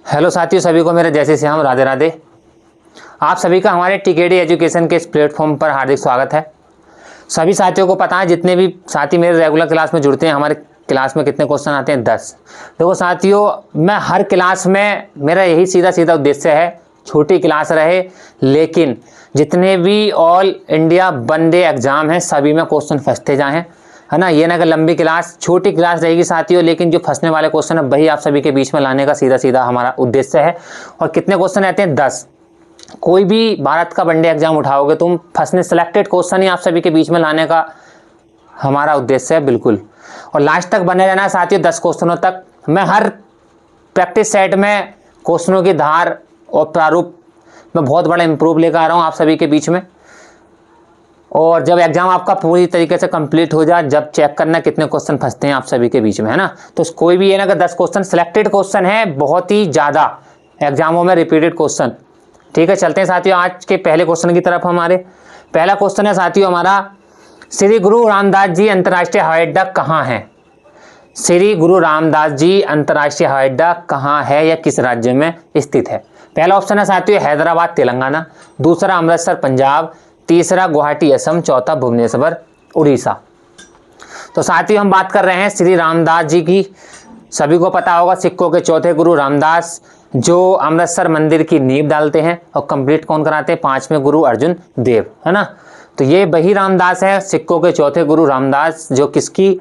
Hello साथियों, सभी को मेरे जैसे श्याम राधे राधे। आप सभी का हमारे टीकेडी एजुकेशन के इस प्लेटफॉर्म पर हार्दिक स्वागत है। सभी साथियों को पता है, जितने भी साथी मेरे रेगुलर क्लास में जुड़ते हैं, हमारे क्लास में कितने क्वेश्चन आते हैं? 10। देखो साथियों, मैं हर क्लास में मेरा यही सीधा उद्देश्य है, छोटी क्लास रहे लेकिन जितने भी ऑल इंडिया वनडे एग्जाम हैं सभी में क्वेश्चन फंसते जाएँ, है ना। ये ना कि लंबी क्लास, छोटी क्लास रहेगी साथियों, लेकिन जो फंसने वाले क्वेश्चन है वही आप सभी के बीच में लाने का सीधा हमारा उद्देश्य है। और कितने क्वेश्चन रहते हैं? 10। कोई भी भारत का वनडे एग्जाम उठाओगे तुम, फंसने सेलेक्टेड क्वेश्चन ही आप सभी के बीच में लाने का हमारा उद्देश्य है, बिल्कुल। और लास्ट तक बने रहना है साथियों, 10 क्वेश्चनों तक। मैं हर प्रैक्टिस सेट में क्वेश्चनों की धार और प्रारूप में बहुत बड़ा इंप्रूव लेकर आ रहा हूँ आप सभी के बीच में। और जब एग्जाम आपका पूरी तरीके से कंप्लीट हो जाए, जब चेक करना कितने क्वेश्चन फंसते हैं आप सभी के बीच में, है ना। तो कोई भी ये ना कि 10 क्वेश्चन सिलेक्टेड क्वेश्चन है, बहुत ही ज़्यादा एग्जामों में रिपीटेड क्वेश्चन। ठीक है, चलते हैं साथियों आज के पहले क्वेश्चन की तरफ। हमारे पहला क्वेश्चन है साथियों हमारा, श्री गुरु रामदास जी अंतर्राष्ट्रीय हवाई अड्डा कहाँ है? श्री गुरु रामदास जी अंतर्राष्ट्रीय हवाई अड्डा कहाँ है या किस राज्य में स्थित है? पहला ऑप्शन है साथियों हैदराबाद तेलंगाना, दूसरा अमृतसर पंजाब, तीसरा गुवाहाटी असम, चौथा भुवनेश्वर उड़ीसा। तो साथियों हम बात कर रहे हैं श्री रामदास जी की। सभी को पता होगा, सिखों के चौथे गुरु रामदास, जो अमृतसर मंदिर की नींव डालते हैं और कंप्लीट कौन कराते हैं? 5वें गुरु अर्जुन देव, है ना। तो ये वही रामदास है, सिखों के चौथे गुरु रामदास, जो किसकी?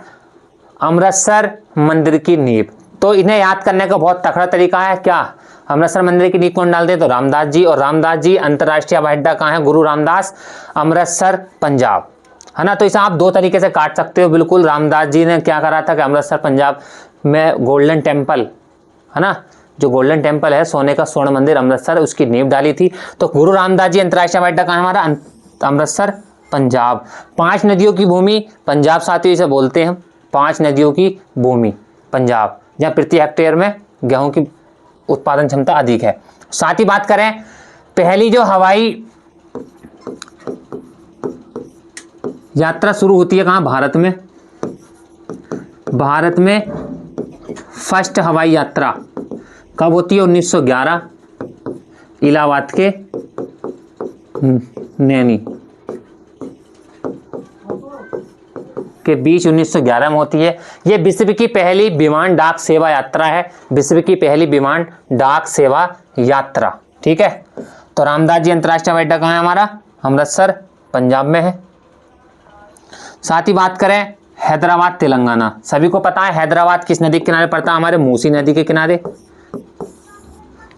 अमृतसर मंदिर की नींव। तो इन्हें याद करने का बहुत तगड़ा तरीका है। क्या अमृतसर मंदिर की नींव कौन डालते हैं? तो रामदास जी। और रामदास जी अंतर्राष्ट्रीय हवाई अड्डा कहाँ है? गुरु रामदास, अमृतसर पंजाब, है ना। तो इसे आप दो तरीके से काट सकते हो, बिल्कुल। रामदास जी ने क्या करा था कि अमृतसर पंजाब में गोल्डन टेम्पल, है ना, जो गोल्डन टेम्पल है, सोने का स्वर्ण मंदिर अमृतसर, उसकी नींव डाली थी। तो गुरु रामदास जी अंतर्राष्ट्रीय हवाई अड्डा कहाँ है हमारा? अमृतसर पंजाब। 5 नदियों की भूमि पंजाब साथियों इसे बोलते हैं, 5 नदियों की भूमि पंजाब, जहाँ प्रति हेक्टेयर में गेहूं की उत्पादन क्षमता अधिक है। साथ ही बात करें, पहली जो हवाई यात्रा शुरू होती है कहाँ? भारत में। भारत में फर्स्ट हवाई यात्रा कब होती है? 1911, इलाहाबाद के नैनी के बीच 1911 में होती है। यह विश्व की पहली विमान डाक सेवा यात्रा है, विश्व की पहली विमान डाक सेवा यात्रा। ठीक है, तो रामदास जी अंतर्राष्ट्रीय हवाई अड्डा कहाँ है हमारा? अमृतसर पंजाब में है। साथ ही बात करें हैदराबाद तेलंगाना, सभी को पता है हैदराबाद किस नदी के किनारे पड़ता है? हमारे मूसी नदी के किनारे।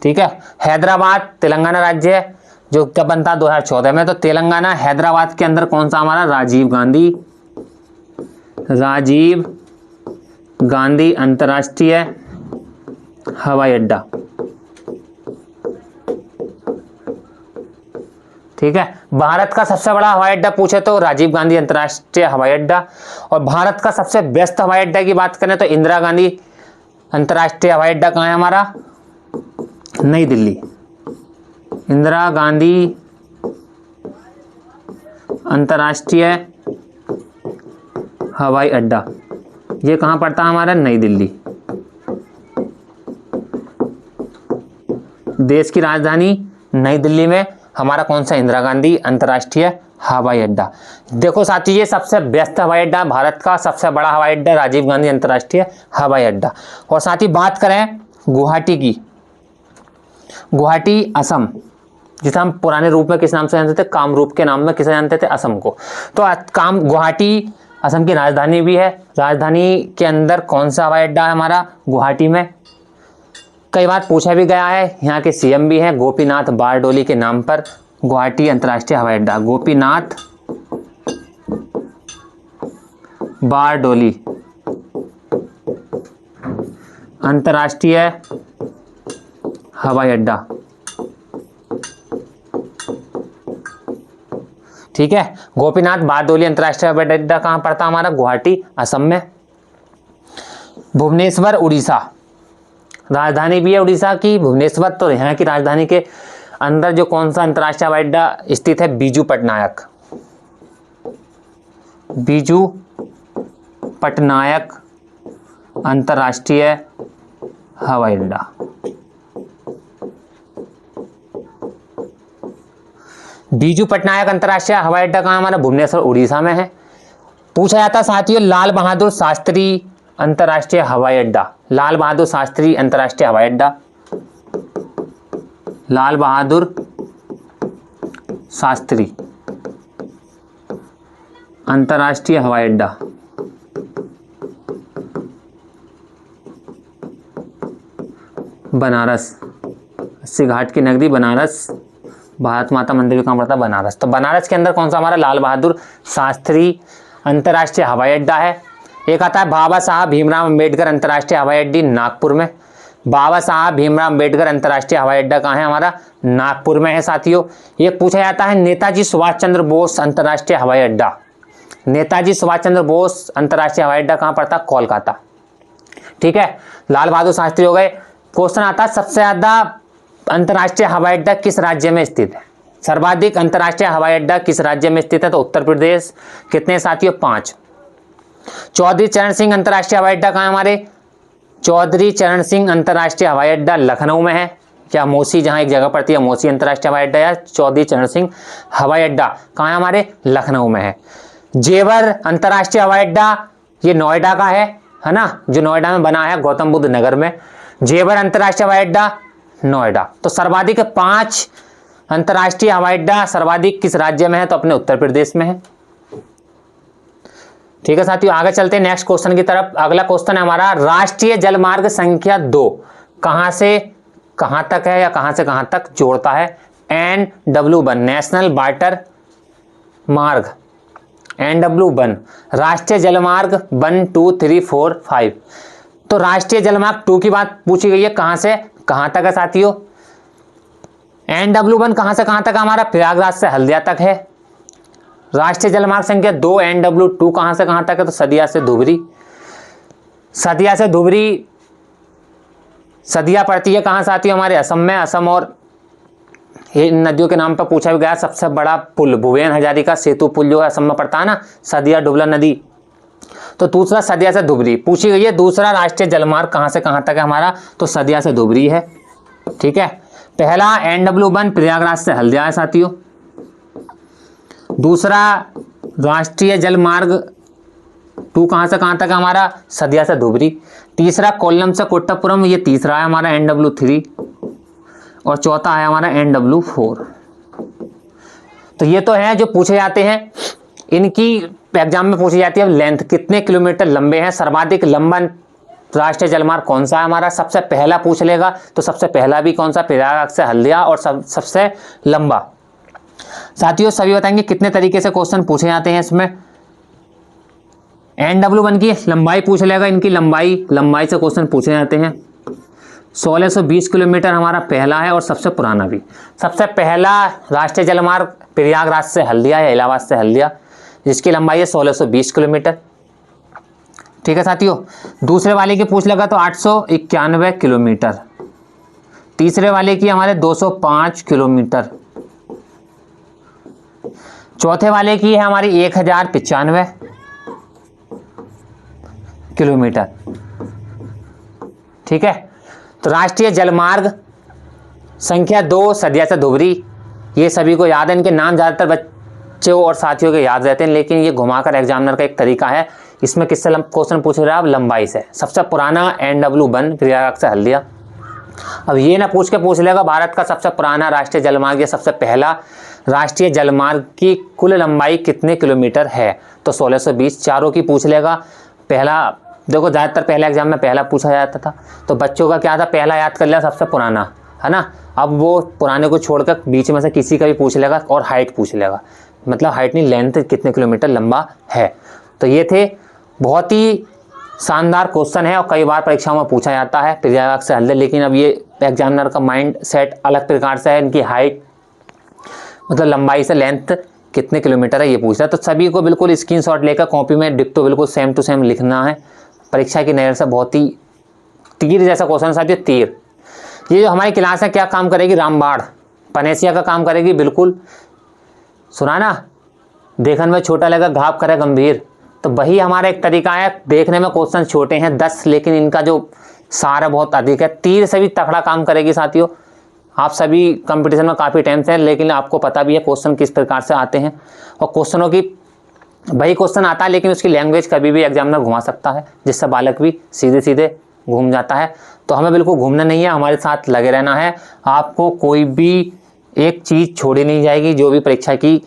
ठीक है, हैदराबाद तेलंगाना राज्य है, जो कब बनता? 2014 में। तो तेलंगाना हैदराबाद के अंदर कौन सा हमारा? राजीव गांधी अंतर्राष्ट्रीय हवाई अड्डा। ठीक है, भारत का सबसे बड़ा हवाई अड्डा पूछे तो राजीव गांधी अंतर्राष्ट्रीय हवाई अड्डा। और भारत का सबसे व्यस्त हवाई अड्डा की बात करें तो इंदिरा गांधी अंतर्राष्ट्रीय हवाई अड्डा कहाँ है हमारा? नई दिल्ली। इंदिरा गांधी अंतर्राष्ट्रीय हवाई अड्डा, ये कहाँ पड़ता है हमारा? नई दिल्ली। देश की राजधानी नई दिल्ली में हमारा कौन सा? इंदिरा गांधी अंतर्राष्ट्रीय हवाई अड्डा। देखो साथियों, ये सबसे व्यस्त हवाई अड्डा, भारत का सबसे बड़ा हवाई अड्डा राजीव गांधी अंतर्राष्ट्रीय हवाई अड्डा। और साथ ही बात करें गुवाहाटी की, गुवाहाटी असम, जिसे हम पुराने रूप में किस नाम से जानते थे? कामरूप के नाम में किसे जानते थे? असम को। तो गुवाहाटी असम की राजधानी भी है। राजधानी के अंदर कौन सा हवाई अड्डा है हमारा? गुवाहाटी में। कई बार पूछा भी गया है, यहाँ के सीएम भी हैं गोपीनाथ बारडोली के नाम पर गुवाहाटी अंतर्राष्ट्रीय हवाई अड्डा। गोपीनाथ बारडोली अंतर्राष्ट्रीय हवाई अड्डा। ठीक है, गोपीनाथ बारडोली अंतर्राष्ट्रीय हवाई अड्डा कहाँ पड़ता हमारा? गुवाहाटी असम में। भुवनेश्वर उड़ीसा, राजधानी भी है उड़ीसा की भुवनेश्वर। तो यहाँ की राजधानी के अंदर जो कौन सा अंतर्राष्ट्रीय हवाई अड्डा स्थित है? बीजू पटनायक। बीजू पटनायक अंतर्राष्ट्रीय हवाई अड्डा। बीजू पटनायक अंतर्राष्ट्रीय हवाई अड्डा कहाँ हमारा? भुवनेश्वर उड़ीसा में है। पूछा जाता है साथियों लाल बहादुर शास्त्री अंतर्राष्ट्रीय हवाई अड्डा, लाल बहादुर शास्त्री अंतर्राष्ट्रीय हवाई अड्डा, लाल बहादुर शास्त्री अंतर्राष्ट्रीय हवाई अड्डा, बनारस, अस्सी घाट की नगरी बनारस, भारत माता मंदिर भी कहाँ पड़ता है? बनारस। तो बनारस के अंदर कौन सा हमारा लाल बहादुर शास्त्री अंतर्राष्ट्रीय हवाई अड्डा है। एक आता है बाबा साहब भीमराव अंबेडकर अंतर्राष्ट्रीय हवाई अड्डा नागपुर में, बाबा साहब भीमराव अंबेडकर अंतर्राष्ट्रीय हवाई अड्डा कहाँ है हमारा? नागपुर में है साथियों। ये पूछा जाता है नेताजी सुभाष चंद्र बोस अंतर्राष्ट्रीय हवाई अड्डा, नेताजी सुभाष चंद्र बोस अंतर्राष्ट्रीय हवाई अड्डा कहाँ पड़ता? कोलकाता। ठीक है, लाल बहादुर शास्त्री हो गए। क्वेश्चन आता है सबसे ज्यादा अंतर्राष्ट्रीय हवाई अड्डा किस राज्य में स्थित है? सर्वाधिक अंतर्राष्ट्रीय हवाई अड्डा किस राज्य में स्थित है? तो उत्तर प्रदेश। कितने साथियों? 5। चौधरी चरण सिंह अंतर्राष्ट्रीय हवाई अड्डा कहाँ है हमारे? चौधरी चरण सिंह अंतर्राष्ट्रीय हवाई अड्डा लखनऊ में है, क्या मोसी जहाँ एक जगह पड़ती है मोसी अंतर्राष्ट्रीय हवाई अड्डा, या चौधरी चरण सिंह हवाई अड्डा कहाँ है हमारे? लखनऊ में है। जेवर अंतर्राष्ट्रीय हवाई अड्डा ये नोएडा का है ना, जो नोएडा में बना है गौतम बुद्ध नगर में। जेवर अंतर्राष्ट्रीय हवाई अड्डा नोएडा। तो सर्वाधिक 5 अंतर्राष्ट्रीय हवाई अड्डा सर्वाधिक किस राज्य में है? तो अपने उत्तर प्रदेश में है। ठीक है साथियों, आगे चलते हैं नेक्स्ट क्वेश्चन की तरफ। अगला क्वेश्चन है हमारा राष्ट्रीय जलमार्ग संख्या 2 कहां से कहां तक है या कहां से कहां तक जोड़ता है? NW1 नेशनल वाटर मार्ग, NW1 राष्ट्रीय जलमार्ग 1 2 3 4 5। तो राष्ट्रीय जलमार्ग 2 की बात पूछी गई है, कहां से कहां तक है साथियों? NW1 कहां से कहां तक हमारा? प्रयागराज से हल्दिया तक है। राष्ट्रीय जलमार्ग संख्या 2 NW2 कहां से कहां तक है? तो सदिया से धुबरी। सदिया से धुबरी, सदिया पड़ती है कहां साथियों? हमारे असम में। असम और इन नदियों के नाम पर पूछा भी गया सबसे बड़ा पुल भुवन हजारिका सेतु पुल जो है असम में पड़ता है ना, सदिया डुबला नदी। तो दूसरा सदिया से धुबरी पूछी गई है। दूसरा राष्ट्रीय जलमार्ग कहां से कहां तक है हमारा? तो सदिया से धुबरी है। ठीक है, पहला NW1 प्रयागराज से हल्दिया है साथियों। दूसरा राष्ट्रीय जलमार्ग 2 कहां से कहां तक है हमारा? सदिया से धुबरी। तीसरा कोल्लम से कोट्टापुरम, ये तीसरा है हमारा NW3, और चौथा है हमारा NW4। तो ये तो है जो पूछे जाते हैं, इनकी एग्जाम में पूछी जाती है लेंथ, कितने किलोमीटर लंबे हैं। सर्वाधिक लंबा राष्ट्रीय जलमार्ग कौन सा है हमारा? सबसे पहला पूछ लेगा तो सबसे पहला भी कौन सा? प्रयागराज से हल्दिया। और सबसे लंबा साथियों सभी बताएंगे कितने तरीके से क्वेश्चन पूछे जाते हैं इसमें। NW1 की लंबाई पूछ लेगा, इनकी लंबाई से क्वेश्चन पूछे जाते हैं। 1620 किलोमीटर हमारा पहला है और सबसे पुराना भी। सबसे पहला राष्ट्रीय जलमार्ग प्रयागराज से हल्दिया या इलाहाबाद से हल्दिया, जिसकी लंबाई है 1620 किलोमीटर। ठीक है साथियों, दूसरे वाले की पूछ लेगा तो 891 किलोमीटर। तीसरे वाले की हमारे 205 किलोमीटर। चौथे वाले की है हमारी 1095 किलोमीटर। ठीक है, तो राष्ट्रीय जलमार्ग संख्या 2 सदिया से धुबरी, ये सभी को याद है। इनके नाम ज़्यादातर बच्चों और साथियों के याद रहते हैं, लेकिन ये घुमाकर एग्जामिनर का एक तरीका है। इसमें किससे क्वेश्चन पूछ रहा है? लंबाई से। सबसे पुराना NW1 प्रयागराज से हल्दिया। अब ये ना पूछ लेगा भारत का सबसे पुराना राष्ट्रीय जलमार्ग या सबसे पहला राष्ट्रीय जलमार्ग की कुल लंबाई कितने किलोमीटर है? तो 1620। चारों की पूछ लेगा। पहला देखो, ज़्यादातर पहला एग्जाम में पहला पूछा जाता था, तो बच्चों का क्या था? पहला याद कर लिया, सबसे पुराना, है ना। अब वो पुराने को छोड़कर बीच में से किसी का भी पूछ लेगा और हाइट पूछ लेगा, मतलब हाइट नहीं, लेंथ कितने किलोमीटर लंबा है। तो ये थे बहुत ही शानदार क्वेश्चन है और कई बार परीक्षाओं में पूछा जाता है प्रयागराज से हल्दिया। लेकिन अब ये एग्जामिनर का माइंड सेट अलग प्रकार से है, इनकी हाइट मतलब लंबाई से लेंथ कितने किलोमीटर है ये पूछ रहा है। तो सभी को बिल्कुल स्क्रीनशॉट लेकर कॉपी में डिक्टो बिल्कुल सेम टू सेम लिखना है। परीक्षा की नज़र से बहुत ही तीर जैसा क्वेश्चन साथियों, तीर। ये जो हमारी क्लास है क्या काम करेगी? रामबाण पनेसिया का काम करेगी। बिल्कुल सुना ना, देखने में छोटा लगा घाव करे गंभीर, तो वही हमारा एक तरीका है। देखने में क्वेश्चन छोटे हैं 10, लेकिन इनका जो सार है बहुत अधिक है। तीर से भी तगड़ा काम करेगी साथियों। आप सभी कंपटीशन में काफ़ी टाइम से हैं, लेकिन आपको पता भी है क्वेश्चन किस प्रकार से आते हैं, और क्वेश्चनों की वही क्वेश्चन आता है लेकिन उसकी लैंग्वेज कभी भी एग्जामिनर घुमा सकता है, जिससे बालक भी सीधे सीधे घूम जाता है। तो हमें बिल्कुल घूमना नहीं है, हमारे साथ लगे रहना है। आपको कोई भी एक चीज़ छोड़ी नहीं जाएगी जो भी परीक्षा की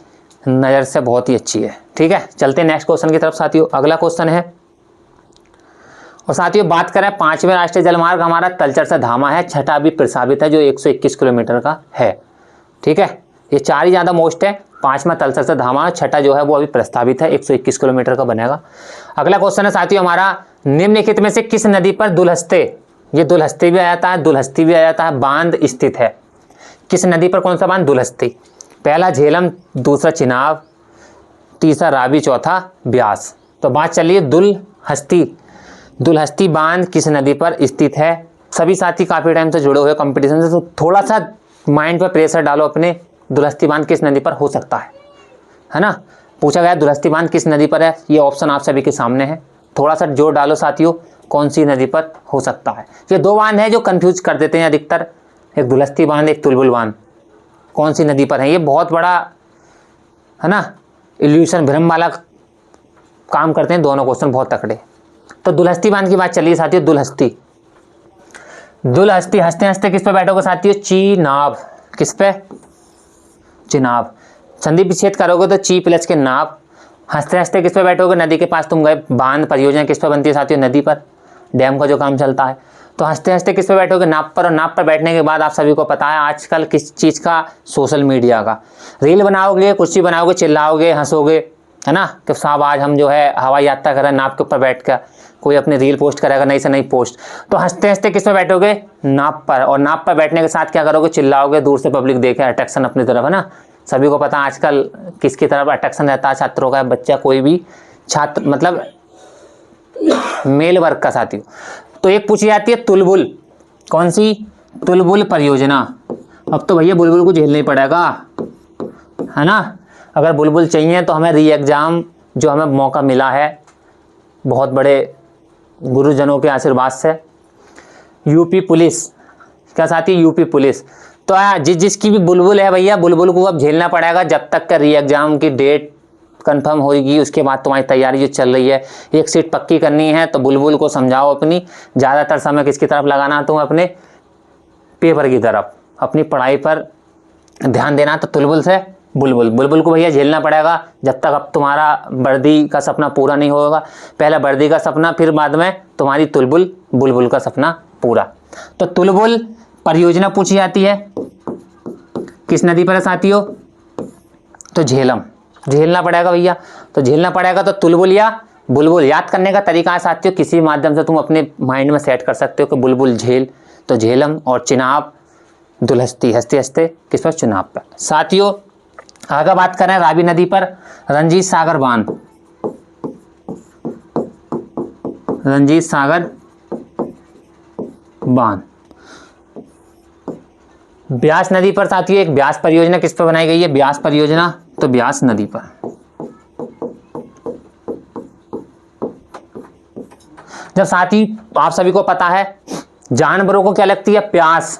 नज़र से बहुत ही अच्छी है। ठीक है, चलते हैं नेक्स्ट क्वेश्चन की तरफ साथियों। अगला क्वेश्चन है, और साथियों बात करें 5वें राष्ट्रीय जलमार्ग हमारा तलचर से धामा है, छठा भी प्रस्तावित है जो 121 किलोमीटर का है। ठीक है, ये 4 ही ज़्यादा मोस्ट है, 5वां तलचर से धामा, छठा जो है वो अभी प्रस्तावित है, 121 किलोमीटर का बनेगा। अगला क्वेश्चन है साथियों हमारा, निम्नलिखित में से किस नदी पर दुलहस्ते, ये दुलहस्ती भी आ जाता है, दुलहस्ती भी आ जाता है, बांध स्थित है। किस नदी पर कौन सा बांध? दुलहस्ती। पहला झेलम, दूसरा चिनाब, तीसरा रावी, चौथा ब्यास। तो बात चलिए दुलहस्ती, दुलहस्ती बांध किस नदी पर स्थित है? सभी साथी काफ़ी टाइम से जुड़े हुए कंपटीशन से, तो थोड़ा सा माइंड पर प्रेशर डालो अपने, दुलहस्ती बांध किस नदी पर हो सकता है ना? पूछा गया दुलहस्ती बांध किस नदी पर है, ये ऑप्शन आप सभी के सामने है, थोड़ा सा जोर डालो साथियों, कौन सी नदी पर हो सकता है। ये 2 बांध है जो कंफ्यूज कर देते हैं अधिकतर, एक दुलहस्ती बांध, एक तुलबुल बांध, कौन सी नदी पर है? ये बहुत बड़ा है ना, इल्यूशन, भ्रम वाला काम करते हैं दोनों क्वेश्चन, बहुत तकड़े। तो दुलहस्ती बांध की बात चलिए साथियों, दुलहस्ती, दुलहस्ती हंसते हंसते किस पे बैठोगे साथियों? चिनाब। किस पे? चिनाब। संधि विच्छेद करोगे तो ची प्लस के नाब। हंसते हंसते किस पे बैठोगे? नदी के पास तुम गए। बांध परियोजना किस पे बनती है साथियों? नदी पर, डैम का जो काम चलता है। तो हंसते हंसते किस पे बैठोगे? नाप पर। और नाप पर बैठने के बाद आप सभी को पता है आजकल किस चीज़ का? सोशल मीडिया का। रील बनाओगे, कुछ भी बनाओगे, चिल्लाओगे, हंसोगे, है ना, कि साहब आज हम जो है हवाई यात्रा कर रहे हैं नाप के ऊपर बैठ कर, कोई अपनी रील पोस्ट करेगा, नहीं से नहीं पोस्ट। तो हंसते हंसते किस पे बैठोगे? नाप पर। और नाप पर बैठने के साथ क्या करोगे? चिल्लाओगे, दूर से पब्लिक देखे, अट्रैक्शन अपनी तरफ, है ना। सभी को पता आजकल किसकी तरफ अट्रैक्शन रहता है? छात्रों का, बच्चा कोई भी छात्र, मतलब मेल वर्ग का साथियों। तो एक पूछी जाती है तुलबुल, कौन सी? तुलबुल परियोजना। अब तो भैया बुलबुल को झेलना ही पड़ेगा, है ना। अगर बुलबुल चाहिए तो हमें री एग्ज़ाम जो हमें मौका मिला है बहुत बड़े गुरुजनों के आशीर्वाद से, यूपी पुलिस, क्या साथी? UP police. तो जिसकी भी बुलबुल है भैया, बुलबुल को अब झेलना पड़ेगा जब तक का री एग्ज़ाम की डेट कंफर्म होगी, उसके बाद तुम्हारी तैयारी जो चल रही है, एक सीट पक्की करनी है। तो बुलबुल को समझाओ अपनी, ज़्यादातर समय किसकी तरफ लगाना, तुम अपने पेपर की तरफ, अपनी पढ़ाई पर ध्यान देना। तो तुलबुल से बुलबुल, बुलबुल को भैया झेलना पड़ेगा जब तक अब तुम्हारा वर्दी का सपना पूरा नहीं होगा। पहले वर्दी का सपना, फिर बाद में तुम्हारी तुलबुल, बुलबुल का सपना पूरा। तो तुलबुल परियोजना पूछी जाती है, किस नदी पर है साथियों? तो झेलम, झेलना पड़ेगा भैया। तो झेलना पड़ेगा तो तुलबुल या बुलबुल। याद करने का तरीका है साथियों, किसी माध्यम से तुम अपने माइंड में सेट कर सकते हो कि बुलबुल झेल, तो झेलम, और चिनाब दुलहस्ती, हंसते हंसते किस पर? चुनाव पर। साथियों आगे बात करें रावी नदी पर, रंजीत सागर बांध, रंजीत सागर बांध। ब्यास नदी पर साथियों एक ब्यास परियोजना किस पर बनाई गई है? ब्यास परियोजना, तो ब्यास नदी पर। जब साथी आप सभी को पता है जानवरों को क्या लगती है? प्यास।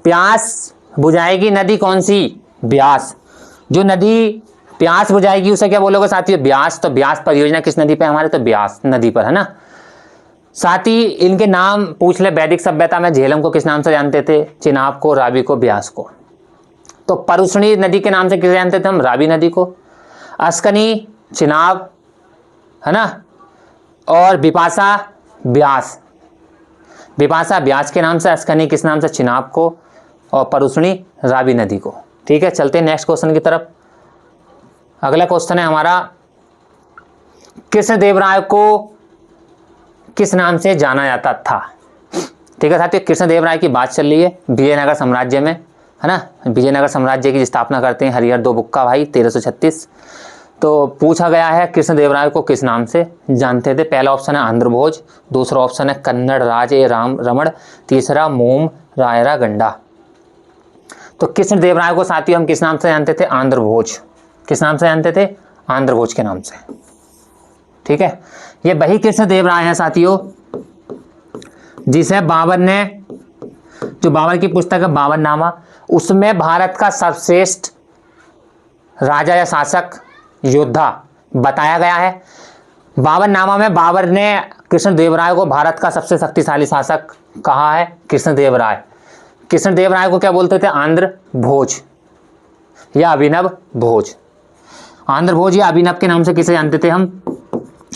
प्यास बुझाएगी नदी कौन सी? ब्यास। जो नदी प्यास बुझाएगी उसे क्या बोलोगे साथियों? ब्यास। तो ब्यास परियोजना किस नदी पे हमारे? तो ब्यास नदी पर, है ना। साथी इनके नाम पूछ ले, वैदिक सभ्यता में झेलम को किस नाम से जानते थे? चिनाब को, रावी को, ब्यास को। तो परुष्णी नदी के नाम से किसे जानते थे हम? रावी नदी को। अस्कनी चिनाब, है ना, और बिपाशा ब्यास। बिपाशा ब्यास के नाम से, अस्कनी किस नाम से? चिनाब को, और परुष्णी रावी नदी को। ठीक है, चलते हैं नेक्स्ट क्वेश्चन की तरफ। अगला क्वेश्चन है हमारा, कृष्णदेवराय को किस नाम से जाना जाता था? ठीक है साथियों, कृष्णदेवराय की बात चल रही है विजयनगर साम्राज्य में, है ना। विजयनगर साम्राज्य की स्थापना करते हैं हरिहर दो बुक्का भाई 1336। तो पूछा गया है कृष्णदेवराय को किस नाम से जानते थे? पहला ऑप्शन है आंध्रभोज, दूसरा ऑप्शन है कन्नड़ राज ए राम रमण, तीसरा मोम रायरा गंडा। तो कृष्णदेवराय को साथियों हम किस नाम से जानते थे? आंध्रभोज। किस नाम से जानते थे? आंध्रभोज के नाम से। ठीक है, ये वही कृष्णदेवराय है साथियों जिसे बाबर ने जो बाबर की पुस्तक है बाबरनामा, उसमें भारत का सर्वश्रेष्ठ राजा या शासक योद्धा बताया गया है। बाबरनामा में बाबर ने कृष्णदेवराय को भारत का सबसे शक्तिशाली शासक कहा है। कृष्णदेवराय, कृष्णदेवराय को क्या बोलते थे? आंध्र भोज या अभिनव भोज। आंध्र भोज या अभिनव के नाम से किसे जानते थे हम?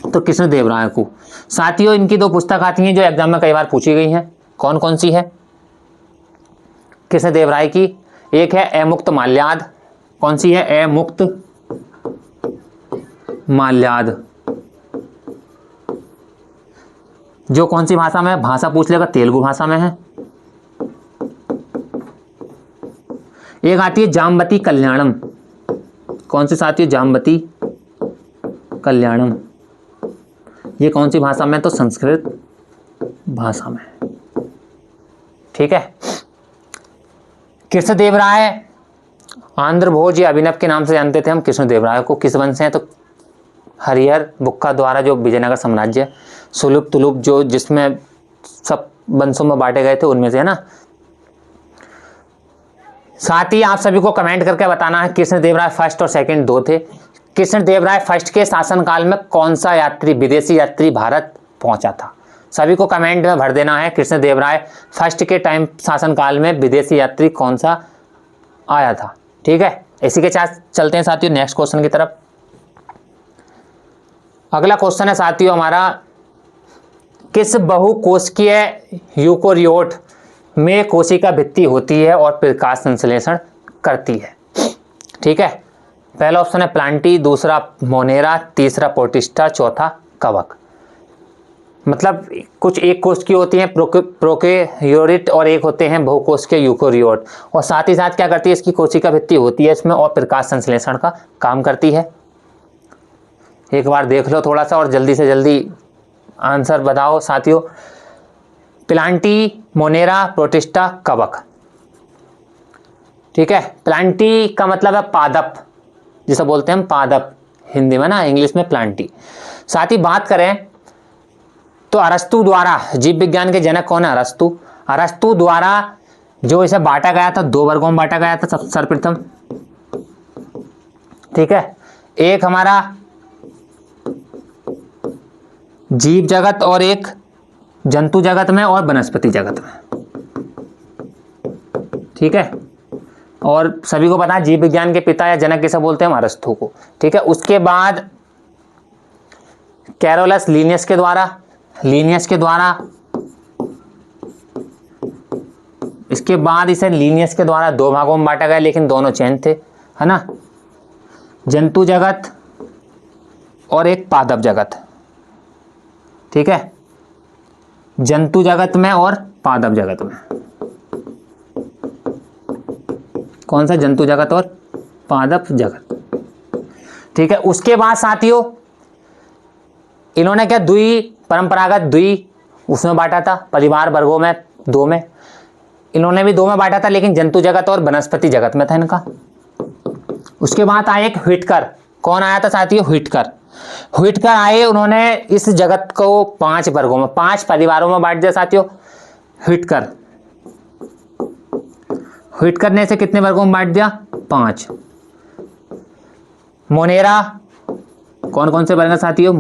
तो कृष्णदेवराय को। साथियों, इनकी दो पुस्तक आती हैं जो एग्जाम में कई बार पूछी गई हैं। कौन कौन सी है? कृष्णदेवराय की एक है अमुक्त माल्याद। कौन सी है? अमुक्त माल्याद। जो कौन सी भाषा में है? भाषा पूछ लेगा, तेलुगु भाषा में है। एक आती है जाम्बती कल्याणम। कौन सी साथियों? जाम्बती कल्याणम। ये कौन सी भाषा में? तो संस्कृत भाषा में। ठीक है। कृष्णदेवराय, आंध्र भोज या अभिनव के नाम से जानते थे हम कृष्णदेवराय को। किस वंश से हैं? तो हरिहर बुक्का द्वारा जो विजयनगर साम्राज्य सुलभ तुलुप जो जिसमें सब वंशों में बांटे गए थे उनमें से है ना। साथ ही आप सभी को कमेंट करके बताना है कृष्णदेवराय फर्स्ट और सेकंड दो थे। कृष्णदेवराय फर्स्ट के शासनकाल में कौन सा यात्री, विदेशी यात्री भारत पहुंचा था? सभी को कमेंट में भर देना है कृष्णदेवराय फर्स्ट के टाइम शासनकाल में विदेशी यात्री कौन सा आया था। ठीक है, इसी के साथ चलते हैं साथियों नेक्स्ट क्वेश्चन की तरफ। अगला क्वेश्चन है साथियों हमारा, किस बहुकोशिकीय यूकोरियोट में कोशिका भित्ति होती है और प्रकाश संश्लेषण करती है? ठीक है, पहला ऑप्शन है प्लांटी, दूसरा मोनेरा, तीसरा प्रोटिस्टा, चौथा कवक। मतलब कुछ एक कोश की होती हैं प्रोकैरियोट और एक होते हैं बहुकोशिकीय यूकोरियोट, और साथ ही साथ क्या करती है? इसकी कोशिका भित्ति होती है इसमें और प्रकाश संश्लेषण का काम करती है। एक बार देख लो थोड़ा सा और जल्दी से जल्दी आंसर बताओ साथियों। प्लांटी, मोनेरा, प्रोटिस्टा, कवक। ठीक है, प्लांटी का मतलब है पादप, जिसे बोलते हैं हम पादप हिंदी में ना, इंग्लिश में प्लांटी। साथ ही बात करें तो अरस्तु द्वारा, जीव विज्ञान के जनक कौन है? अरस्तु। अरस्तु द्वारा जो इसे बांटा गया था, दो वर्गों में बांटा गया था सर्वप्रथम। ठीक है, एक हमारा जीव जगत और एक जंतु जगत में और वनस्पति जगत में। ठीक है, और सभी को पता है जीव विज्ञान के पिता या जनक किसे बोलते हैं? अरस्तु को। ठीक है, उसके बाद कैरोलस लीनियस के द्वारा, इसके बाद इसे लीनियस के द्वारा दो भागों में बांटा गया, लेकिन दोनों चेन थे, है ना, जंतु जगत और एक पादप जगत। ठीक है, जंतु जगत में और पादप जगत में। कौन सा? जंतु जगत और पादप जगत। ठीक है, उसके बाद साथियों इन्होंने क्या परंपरागत द्वि उसमें बांटा था, परिवार वर्गों में दो में, इन्होंने भी दो में बांटा था, लेकिन जंतु जगत और वनस्पति जगत में था इनका। उसके बाद आए एक व्हिटकर। कौन आया था साथियों? व्हिटकर आए, उन्होंने इस जगत को 5 वर्गों में, 5 परिवारों में बांट दिया साथियों। व्हिटकर ने इसे कितने वर्गों में बांट दिया? 5। मोनेरा, कौन कौन से वर्ग साथियों?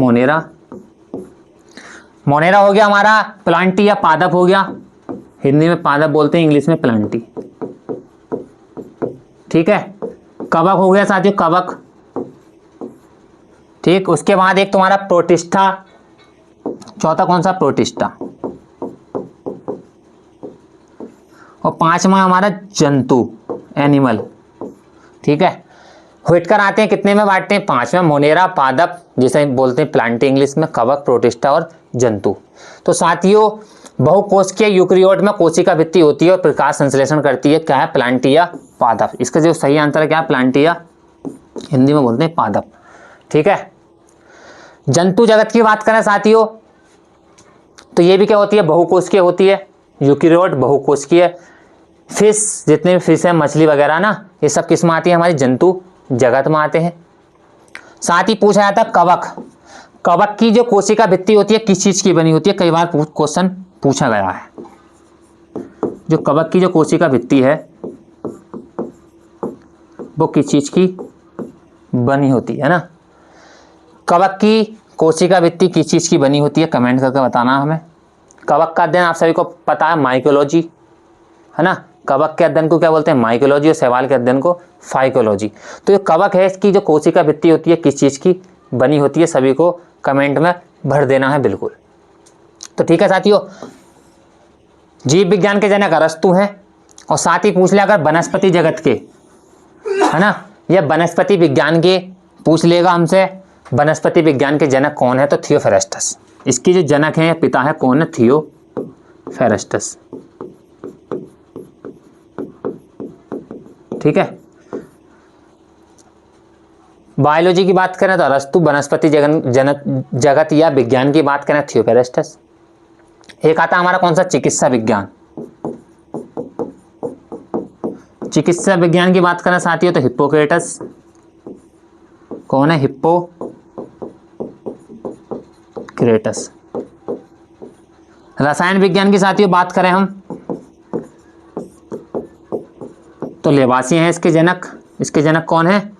मोनेरा हो गया हमारा प्लांटी या पादप हो गया, हिंदी में पादप बोलते हैं, इंग्लिश में प्लांटी। ठीक है, कवक हो गया साथियों, कवक। ठीक, उसके बाद एक तुम्हारा प्रोटिस्टा, चौथा कौन सा? प्रोटिस्टा। और 5वां हमारा जंतु, एनिमल। ठीक है, व्हिटकर आते हैं कितने में बांटते हैं? 5 में, मोनेरा, पादप जिसे बोलते हैं प्लांटी इंग्लिश में, कवक, प्रोटिस्टा और जंतु। तो साथियों बहुकोशिकीय यूकेरियोट में कोशिका भित्ति होती है और प्रकाश संश्लेषण करती है, क्या है? प्लांटी या पादप। इसका जो सही आंसर है क्या? प्लांटी या हिंदी में बोलते हैं पादप। ठीक है, जंतु जगत की बात करें साथियों तो ये भी क्या होती है? बहुकोशिकीय होती है। यूकेरियोट बहुकोशिकीय, फिश, जितने भी फिश है, मछली वगैरह ना, ये सब किस में आती है? हमारी जंतु जगत में आते हैं। साथ ही पूछा जाता है कवक। कवक की जो कोशिका भित्ति होती है किस चीज की बनी होती है? कई बार क्वेश्चन पूछा गया है। जो कवक की जो कोशिका भित्ति है वो किस चीज की बनी होती है ना। कवक की कोशिका भित्ति किस चीज की बनी होती है, कमेंट करके बताना हमें। कवक का अध्ययन आप सभी को पता है माइकोलॉजी है ना। कवक के अध्ययन को क्या बोलते हैं, माइकोलॉजी, और शैवाल के अध्ययन को फाइकोलॉजी। तो ये कवक है, इसकी जो कोशिका भित्ति होती है किस चीज की बनी होती है, सभी को कमेंट में भर देना है बिल्कुल। तो ठीक है साथियों, जीव विज्ञान के जनक अरस्तु हैं, और साथ ही पूछ लिया अगर वनस्पति जगत के, है ना, या वनस्पति विज्ञान के पूछ लेगा हमसे, वनस्पति विज्ञान के जनक कौन है, तो थियोफेरेस्टस। इसकी जो जनक है या पिता है कौन है, थियोफेरेस्टस। ठीक है। बायोलॉजी की बात करें तो अरस्तु, वनस्पति जगत या विज्ञान की बात करें थियोफेरेस्टस। एक आता हमारा कौन सा, चिकित्सा विज्ञान। चिकित्सा विज्ञान की बात करें साथियों तो हिप्पोक्रेटस। कौन है, हिप्पोक्रेटस। रसायन विज्ञान की साथियों बात करें हम तो लेवासिए हैं इसके जनक। इसके जनक कौन है,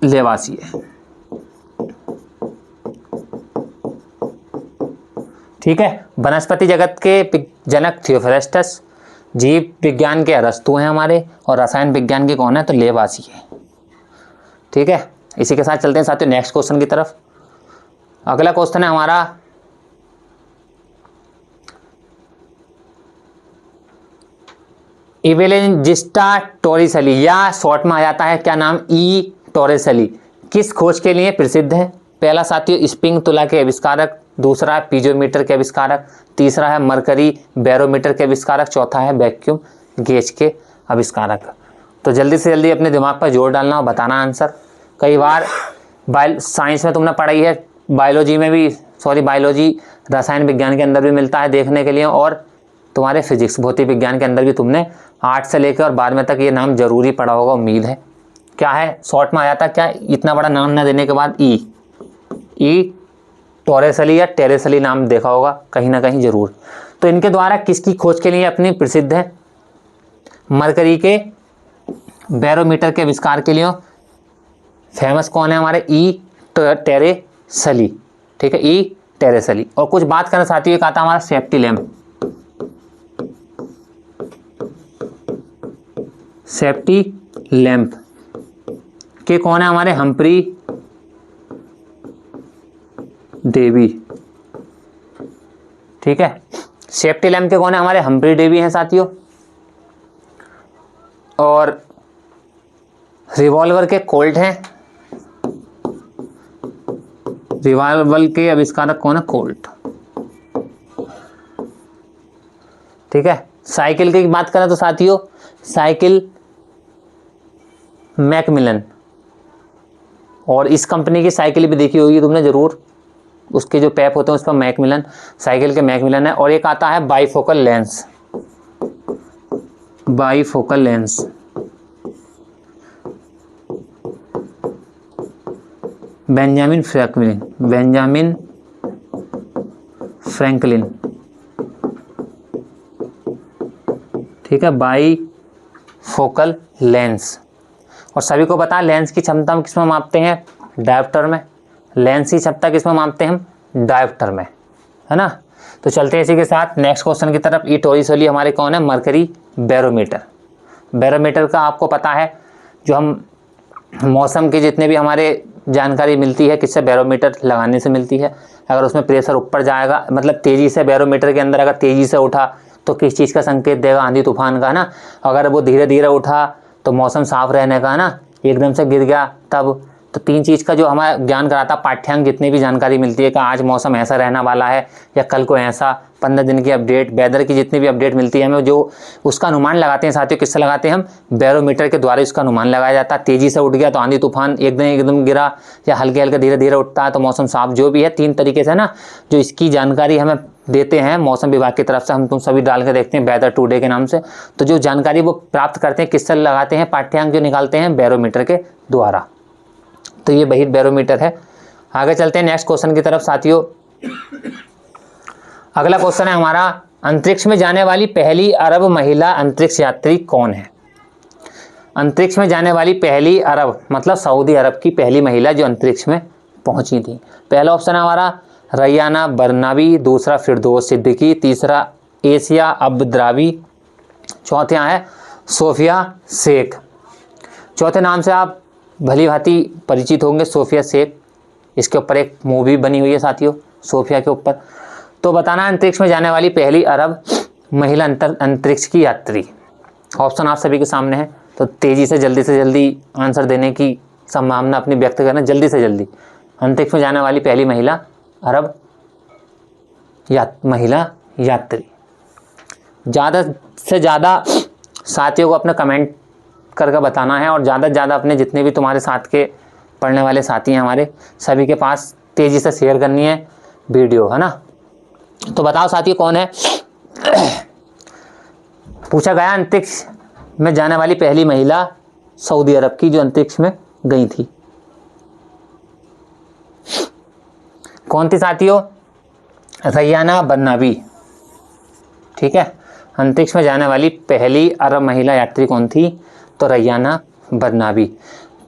लेवासिए। ठीक है। वनस्पति जगत के जनक थियोफेरेस्टस, जीव विज्ञान के अरस्तु हैं हमारे, और रसायन विज्ञान के कौन है, तो लेवासिए। ठीक है। इसी के साथ चलते हैं साथियों नेक्स्ट क्वेश्चन की तरफ। अगला क्वेश्चन है हमारा, इवेलेंजिस्टा टोरिसेली, या शॉर्ट में आ जाता है क्या नाम, ई टोरिसेली, किस खोज के लिए प्रसिद्ध है। पहला साथियों स्प्रिंग तुला के आविष्कारक, दूसरा है पीजोमीटर के आविष्कारक, तीसरा है मरकरी बैरोमीटर के आविष्कारक, चौथा है वैक्यूम गेज के आविष्कारक। तो जल्दी से जल्दी अपने दिमाग पर जोर डालना और बताना आंसर। कई बार साइंस में तुमने पढ़ाई है, बायोलॉजी में भी, बायोलॉजी रसायन विज्ञान के अंदर भी मिलता है देखने के लिए, और तुम्हारे फिजिक्स भौतिक विज्ञान के अंदर भी तुमने 8 से लेकर और 12 तक ये नाम जरूरी पढ़ा होगा, उम्मीद है। क्या है, शॉर्ट में आ जाता क्या, इतना बड़ा नाम ना देने के बाद ई टोरेसली या टेरेसली नाम देखा होगा कहीं ना कहीं जरूर। तो इनके द्वारा किसकी खोज के लिए अपनी प्रसिद्ध है, मरकरी के बैरोमीटर के आविष्कार के लिए फेमस कौन है हमारे, ई टेरेसली। ठीक है, ई टेरेसली। और कुछ बात करना साथियों, एक आता हमारा सेफ्टी लैम्प। सेफ्टी लैंप के कौन है हमारे, हम्फ्री डेवी। ठीक है, सेफ्टी लैंप के कौन है हमारे, हम्फ्री डेवी हैं साथियों। और रिवॉल्वर के कोल्ट हैं, रिवॉल्वर के आविष्कारक कौन है, कोल्ट। ठीक है। साइकिल की बात करें तो साथियों साइकिल मैकमिलन, और इस कंपनी की साइकिल भी देखी होगी तुमने जरूर, उसके जो पैप होते हैं उस पर मैकमिलन, साइकिल के मैकमिलन है। और एक आता है bifocal lens, bifocal lens. Benjamin Franklin, Benjamin Franklin. ठीक है, बाईफोकल लेंस। और सभी को पता है लेंस की क्षमता हम किसमें मापते हैं, डायोप्टर में। लेंस की क्षमता किसमें मापते हैं हम, डायोप्टर में, है ना। तो चलते हैं इसी के साथ नेक्स्ट क्वेश्चन की तरफ। ई टोरिसेली हमारे कौन है, मरकरी बैरोमीटर। बैरोमीटर का आपको पता है, जो हम मौसम के जितने भी हमारे जानकारी मिलती है किससे, बैरोमीटर लगाने से मिलती है। अगर उसमें प्रेशर ऊपर जाएगा, मतलब तेज़ी से बैरोमीटर के अंदर अगर तेज़ी से उठा तो किस चीज़ का संकेत देगा, आंधी तूफान का ना। अगर वो धीरे धीरे उठा तो मौसम साफ रहने का ना, एकदम से गिर गया तब। तो 3 चीज़ का जो हमारा ज्ञान कराता पाठ्यांक, जितनी भी जानकारी मिलती है कि आज मौसम ऐसा रहने वाला है या कल को ऐसा, 15 दिन की अपडेट, वेदर की जितनी भी अपडेट मिलती है हमें, जो उसका अनुमान लगाते हैं साथियों, किससे लगाते हैं हम, बैरोमीटर के द्वारा उसका अनुमान लगाया जाता है। तेज़ी से उठ गया तो आंधी तूफान, एकदम गिरा, या हल्के हल्के धीरे धीरे उठता है तो मौसम साफ, जो भी है 3 तरीके से ना जो इसकी जानकारी हमें देते हैं मौसम विभाग की तरफ से, हम तुम सभी डाल के देखते हैं वेदर टुडे के नाम से। तो जो जानकारी वो प्राप्त करते हैं किससे लगाते हैं, पाठ्यांक जो निकालते हैं बैरोमीटर के द्वारा। तो ये वही बैरोमीटर है। आगे चलते हैं नेक्स्ट क्वेश्चन की तरफ साथियों। अगला क्वेश्चन है हमारा, अंतरिक्ष में जाने वाली पहली अरब महिला अंतरिक्ष यात्री कौन है? अंतरिक्ष में जाने वाली पहली अरब मतलब सऊदी अरब की पहली महिला जो अंतरिक्ष में पहुंची थी। पहला ऑप्शन है हमारा रैयाना बरनाबी, दूसरा फिरदौस सिद्दीकी, तीसरा एशिया अब्द्रावी, चौथा है सोफिया शेख। चौथे नाम से आप भली भांति परिचित होंगे, सोफिया शेख। इसके ऊपर एक मूवी बनी हुई है साथियों, सोफिया के ऊपर। तो बताना अंतरिक्ष में जाने वाली पहली अरब महिला अंतरिक्ष की यात्री। ऑप्शन आप सभी के सामने है, तो तेज़ी से जल्दी आंसर देने की संभावना अपनी व्यक्त करना, जल्दी से जल्दी। अंतरिक्ष में जाने वाली पहली महिला अरब महिला यात्री। ज़्यादा से ज़्यादा साथियों को अपना कमेंट करके बताना है, और ज़्यादा से ज़्यादा अपने जितने भी तुम्हारे साथ के पढ़ने वाले साथी हैं हमारे, सभी के पास तेज़ी से शेयर करनी है वीडियो, है ना। तो बताओ साथियों कौन है? पूछा गया अंतरिक्ष में जाने वाली पहली महिला सऊदी अरब की जो अंतरिक्ष में गई थी, कौन थी साथियों? रैयाना बरनाबी। ठीक है, अंतरिक्ष में जाने वाली पहली अरब महिला यात्री कौन थी? तो रैयाना बरनाबी।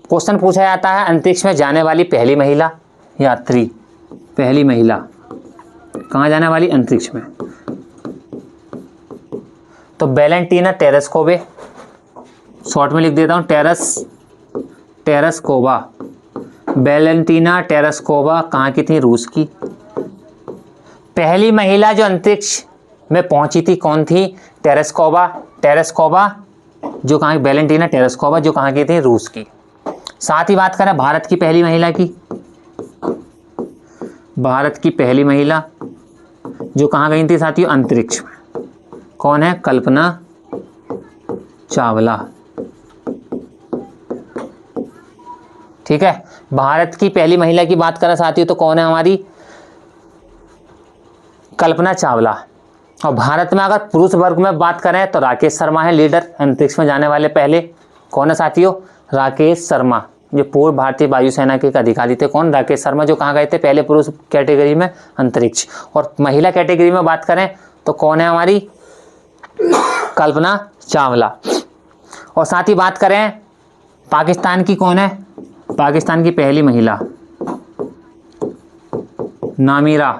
क्वेश्चन पूछा जाता है अंतरिक्ष में जाने वाली पहली महिला यात्री, पहली महिला कहाँ जाने वाली? अंतरिक्ष में। तो वैलेंटीना टेरेस्कोवा, शॉर्ट में लिख देता हूँ टेरेस्कोवा। वैलेंटीना टेरेस्कोवा कहाँ की थी? रूस की। पहली महिला जो अंतरिक्ष में पहुंची थी कौन थी? टेरेस्कोवा जो कहाँ, वैलेंटीना टेरेस्कोवा जो कहाँ की थी? रूस की। साथ ही बात करें भारत की पहली महिला की, भारत की पहली महिला जो कहाँ गई थी साथियों? अंतरिक्ष में। कौन है? कल्पना चावला। ठीक है, भारत की पहली महिला की बात करें साथियों तो कौन है हमारी? कल्पना चावला। और भारत में अगर पुरुष वर्ग में बात करें तो राकेश शर्मा है लीडर अंतरिक्ष में जाने वाले पहले। कौन है साथियों? राकेश शर्मा, जो पूर्व भारतीय वायुसेना के एक अधिकारी थे। कौन? राकेश शर्मा, जो कहाँ गए थे? पहले पुरुष कैटेगरी में अंतरिक्ष। और महिला कैटेगरी में बात करें तो कौन है हमारी? कल्पना चावला। और साथ ही बात करें पाकिस्तान की, कौन है? पाकिस्तान की पहली महिला नामीरा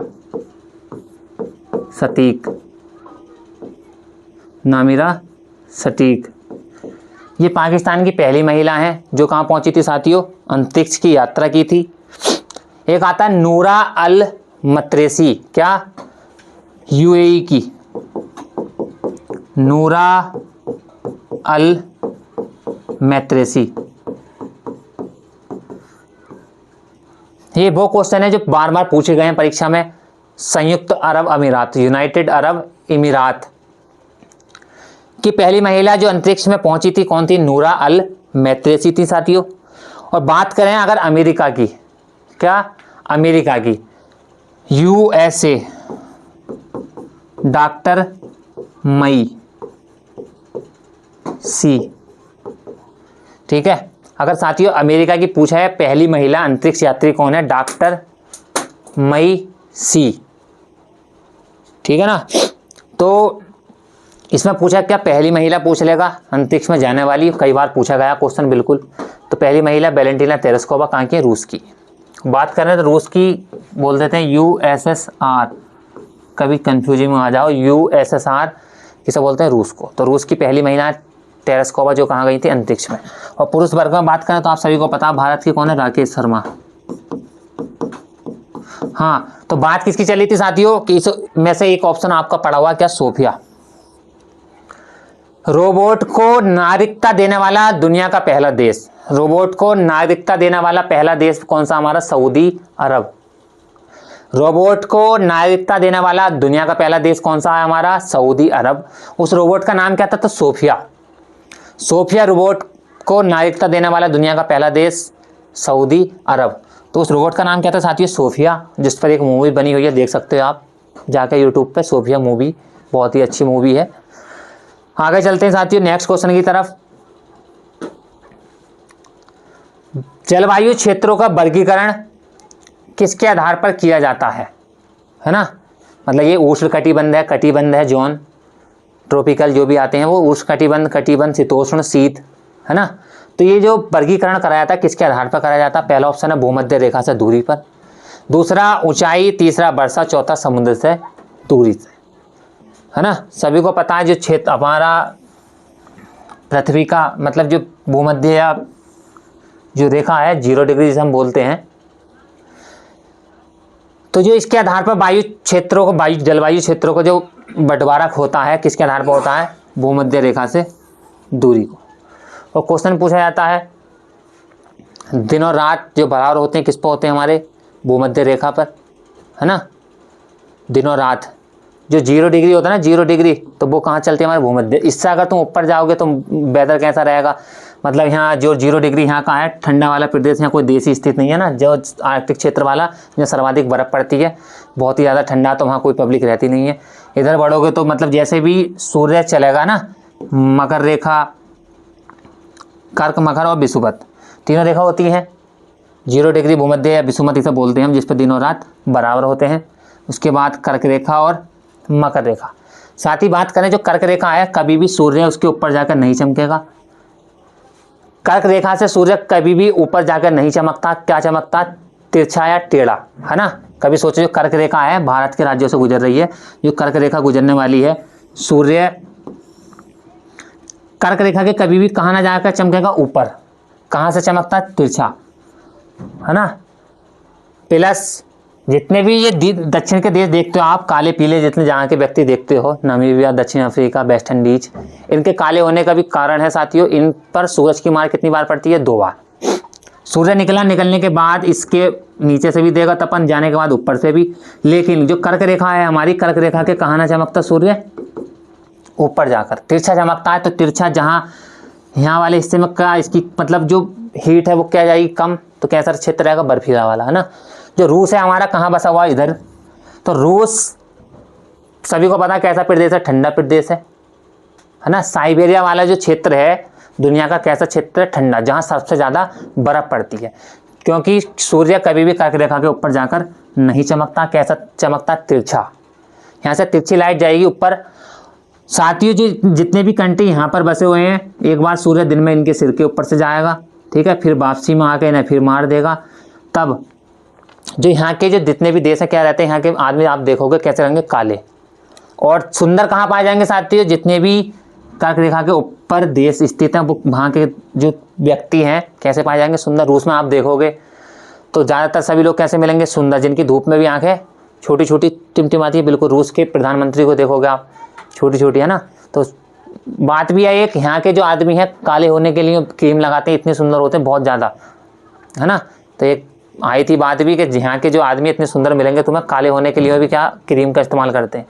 सतीक, नामीरा सटीक। ये पाकिस्तान की पहली महिला हैं जो कहाँ पहुंची थी साथियों? अंतरिक्ष की यात्रा की थी। एक आता है नूरा अल मतरेसी, क्या? यूएई की नूरा अल मैत्रेसी। ये वो क्वेश्चन है जो बार बार पूछे गए हैं परीक्षा में। संयुक्त अरब अमीरात, यूनाइटेड अरब अमीरात की पहली महिला जो अंतरिक्ष में पहुंची थी कौन थी? नूरा अल मैत्रेसी थी साथियों। और बात करें अगर अमेरिका की, क्या? अमेरिका की यूएसए, डॉक्टर मई सी। ठीक है, अगर साथियों अमेरिका की पूछा है पहली महिला अंतरिक्ष यात्री कौन है? डॉक्टर मई सी। ठीक है ना। तो इसमें पूछा क्या? पहली महिला पूछ लेगा अंतरिक्ष में जाने वाली, कई बार पूछा गया क्वेश्चन बिल्कुल। तो पहली महिला वैलेंटीना टेरेस्कोवा कहाँ की? रूस की। बात करें तो रूस की बोल देते हैं यूएसएसआर, कभी कंफ्यूजिंग में आ जाओ। यूएसएसआर किसे बोलते हैं? रूस को। तो रूस की पहली महिला टेरेस्कोवा जो कहाँ गई थी? अंतरिक्ष में। और पुरुष वर्ग में बात करें तो आप सभी को पता भारत के कौन है? राकेश शर्मा। हाँ, तो बात किसकी चली थी साथियों कि इसमें से एक ऑप्शन आपका पड़ा हुआ क्या? सोफिया। रोबोट को नागरिकता देने वाला दुनिया का पहला देश, रोबोट को नागरिकता देने वाला पहला देश कौन सा? हमारा सऊदी अरब। रोबोट को नागरिकता देने वाला दुनिया का पहला देश कौन सा है? हमारा सऊदी अरब। उस रोबोट का नाम क्या था? तो सोफिया। सोफिया रोबोट को नागरिकता देने वाला दुनिया का पहला देश सऊदी अरब। तो उस रोबोट का नाम क्या था साथियों? सोफिया, जिस पर एक मूवी बनी हुई है, देख सकते हो आप जाकर यूट्यूब पे, सोफिया मूवी, बहुत ही अच्छी मूवी है। आगे चलते हैं साथियों नेक्स्ट क्वेश्चन की तरफ। जलवायु क्षेत्रों का वर्गीकरण किसके आधार पर किया जाता है ना? मतलब ये कटिबंध है जोन, ट्रॉपिकल जो भी आते हैं वो उष्ण कटिबंध, शीतोष्ण, शीत, है ना। तो ये जो वर्गीकरण कराया था किसके आधार पर कराया जाता है? पहला ऑप्शन है भूमध्य रेखा से दूरी पर, दूसरा ऊंचाई, तीसरा वर्षा, चौथा समुद्र से दूरी से, है ना। सभी को पता है जो क्षेत्र हमारा पृथ्वी का मतलब जो भूमध्य या जो रेखा है 0 डिग्री जिसे हम बोलते हैं, तो जो इसके आधार पर जलवायु क्षेत्रों को जो बंटवारा होता है किसके आधार पर होता है? भूमध्य रेखा से दूरी को। और क्वेश्चन पूछा जाता है दिन और रात जो बराबर होते हैं किस पर होते हैं? हमारे भूमध्य रेखा पर, है ना। दिन और रात जो 0 डिग्री होता है ना, 0 डिग्री, तो वो कहाँ चलती है? हमारे भूमध्य। इससे अगर तुम ऊपर जाओगे तो वेदर कैसा रहेगा? मतलब यहाँ जो 0 डिग्री यहाँ का है ठंडा वाला प्रदेश, यहाँ कोई देश स्थित नहीं है ना, जो आर्कटिक क्षेत्र वाला जहाँ सर्वाधिक बर्फ़ पड़ती है, बहुत ही ज़्यादा ठंडा, तो वहाँ कोई पब्लिक रहती नहीं है। इधर बढ़ोगे तो मतलब जैसे भी सूर्य चलेगा ना, मकर रेखा, कर्क, मकर और विषुवत, तीनों रेखा होती हैं। 0 डिग्री भूमध्य या विषुवत इसे बोलते हैं हम, जिस पर दिन और रात बराबर होते हैं। उसके बाद कर्क रेखा और मकर रेखा। साथ ही बात करें जो कर्क रेखा है, कभी भी सूर्य उसके ऊपर जाकर नहीं चमकेगा। कर्क रेखा से सूर्य कभी भी ऊपर जाकर नहीं चमकता। क्या चमकता? तिरछा या टेढ़ा, है ना। कभी सोचो जो कर्क रेखा है भारत के राज्यों से गुजर रही है, जो कर्क रेखा गुजरने वाली है, सूर्य कर्क रेखा के कभी भी कहाँ ना जाकर चमकेगा? ऊपर। कहाँ से चमकता? तिरछा, है ना। प्लस जितने भी ये दक्षिण के देश देखते हो आप, काले पीले जितने जहाँ के व्यक्ति देखते हो, नामीबिया, दक्षिण अफ्रीका, वेस्ट इंडीज, इनके काले होने का भी कारण है साथियों, इन पर सूरज की मार कितनी बार पड़ती है? 2 बार। सूर्य निकलने के बाद इसके नीचे से भी देगा तपन, जाने के बाद ऊपर से भी। लेकिन जो कर्क रेखा है हमारी, कर्क रेखा के कहाँ ना चमकता सूर्य? ऊपर जाकर तिरछा चमकता है। तो तिरछा जहाँ यहाँ वाले हिस्से में का इसकी मतलब जो हीट है वो क्या जाएगी? कम। तो कैसा क्षेत्र रहेगा? बर्फीला वाला, है ना। जो रूस है हमारा कहाँ बसा हुआ है? इधर। तो रूस सभी को पता है कैसा प्रदेश है? ठंडा प्रदेश है ना। साइबेरिया वाला जो क्षेत्र है दुनिया का कैसा क्षेत्र है? ठंडा, जहाँ सबसे ज़्यादा बर्फ़ पड़ती है, क्योंकि सूर्य कभी भी कर्क रेखा के ऊपर जाकर नहीं चमकता। कैसा चमकता? तिरछा। यहाँ से तिरछी लाइट जाएगी ऊपर। साथियों जो जितने भी कंट्री यहाँ पर बसे हुए हैं, एक बार सूर्य दिन में इनके सिर के ऊपर से जाएगा, ठीक है, फिर वापसी में आके इन्हें फिर मार देगा। तब जो यहाँ के जो जितने भी देश हैं क्या रहते हैं, यहाँ के आदमी आप देखोगे कैसे रहेंगे? काले। और सुंदर कहाँ पाए जाएंगे साथियों? जितने भी कर्क रेखा के ऊपर देश स्थित हैं वो वहाँ के जो व्यक्ति हैं कैसे पाए जाएंगे? सुंदर। रूस में आप देखोगे तो ज़्यादातर सभी लोग कैसे मिलेंगे? सुंदर, जिनकी धूप में भी आंखें छोटी छोटी टिमटिमाती है। बिल्कुल रूस के प्रधानमंत्री को देखोगे आप, छोटी छोटी, है ना। तो बात भी है एक, यहाँ के जो आदमी हैं काले होने के लिए क्रीम लगाते हैं, इतने सुंदर होते हैं बहुत ज़्यादा, है ना। तो एक आई थी बात भी कि यहाँ के जो आदमी इतने सुंदर मिलेंगे तुम्हें, काले होने के लिए भी क्या क्रीम का इस्तेमाल करते हैं।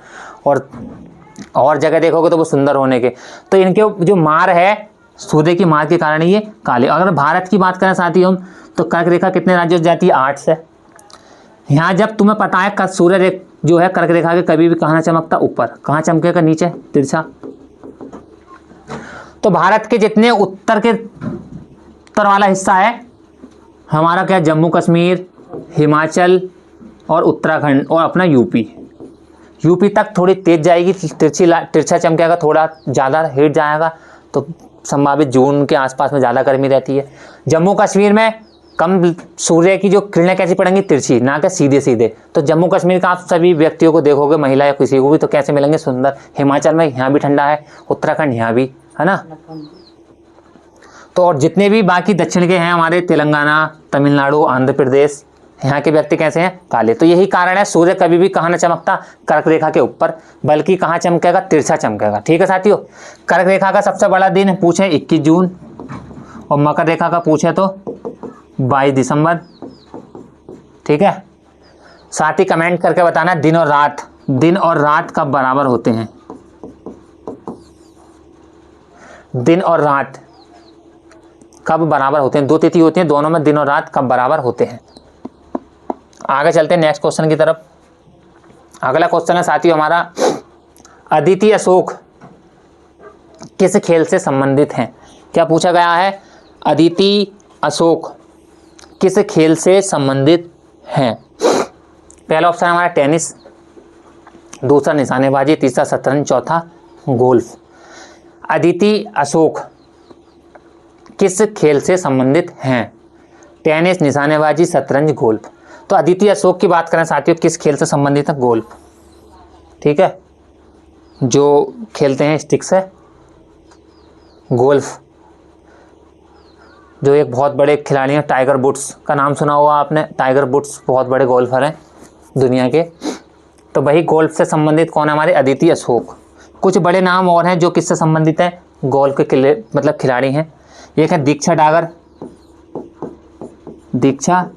और जगह देखोगे तो वो सुंदर होने के। तो इनके जो मार है सूर्य की मार के कारण ये काले। अगर भारत की बात करें साथियों हम, तो कर्क रेखा कितने राज्यों से जाती है? 8 से। यहाँ जब तुम्हें पता है सूर्य जो है कर्क रेखा के कभी भी कहाँ ना चमकता? ऊपर। कहाँ चमकेगा? नीचे, तिरछा। तो भारत के जितने उत्तर वाला हिस्सा है हमारा, क्या? जम्मू कश्मीर, हिमाचल और उत्तराखंड और अपना यूपी तक थोड़ी तेज जाएगी तिरछा चमकेगा, थोड़ा ज़्यादा हीट जाएगा। तो संभावित जून के आसपास में ज़्यादा गर्मी रहती है। जम्मू कश्मीर में कम सूर्य की जो किरणें कैसी पड़ेंगी? तिरछी, ना कि सीधे सीधे। तो जम्मू कश्मीर का आप सभी व्यक्तियों को देखोगे, महिला या किसी को भी, तो कैसे मिलेंगे? सुंदर। हिमाचल में यहाँ भी ठंडा है, उत्तराखंड यहाँ भी, है ना। तो और जितने भी बाकी दक्षिण के हैं हमारे, तेलंगाना, तमिलनाडु, आंध्र प्रदेश, यहाँ के व्यक्ति कैसे हैं? काले। तो यही कारण है सूर्य कभी भी कहाँ ना चमकता? कर्क रेखा के ऊपर, बल्कि कहाँ चमकेगा? तिरछा चमकेगा। ठीक है साथियों। कर्क रेखा का सबसे बड़ा दिन पूछे 21 जून, और मकर रेखा का पूछे तो 22 दिसंबर। ठीक है। साथ ही कमेंट करके बताना दिन और रात कब बराबर होते हैं? दिन और रात कब बराबर होते हैं? 2 तिथि होती हैं, दोनों में दिन और रात कब बराबर होते हैं? आगे चलते हैं नेक्स्ट क्वेश्चन की तरफ। अगला क्वेश्चन है साथियों हमारा, अदिति अशोक किस खेल से संबंधित हैं? क्या पूछा गया है? अदिति अशोक किस खेल से संबंधित हैं? पहला ऑप्शन हमारा टेनिस, दूसरा निशानेबाजी, तीसरा शतरंज, चौथा गोल्फ। अदिति अशोक किस खेल से संबंधित हैं? टेनिस, निशानेबाजी, शतरंज, गोल्फ। तो अदिति अशोक की बात करें साथियों, किस खेल से संबंधित है? गोल्फ। ठीक है, जो खेलते हैं स्टिक से, गोल्फ। जो एक बहुत बड़े खिलाड़ी हैं, टाइगर वुड्स का नाम सुना होगा आपने, टाइगर वुड्स बहुत बड़े गोल्फर हैं दुनिया के। तो वही गोल्फ से संबंधित कौन है? हमारे अदिति अशोक। कुछ बड़े नाम और हैं जो किससे संबंधित हैं? गोल्फ के मतलब खिलाड़ी हैं। एक है दीक्षा डागर, दीक्षा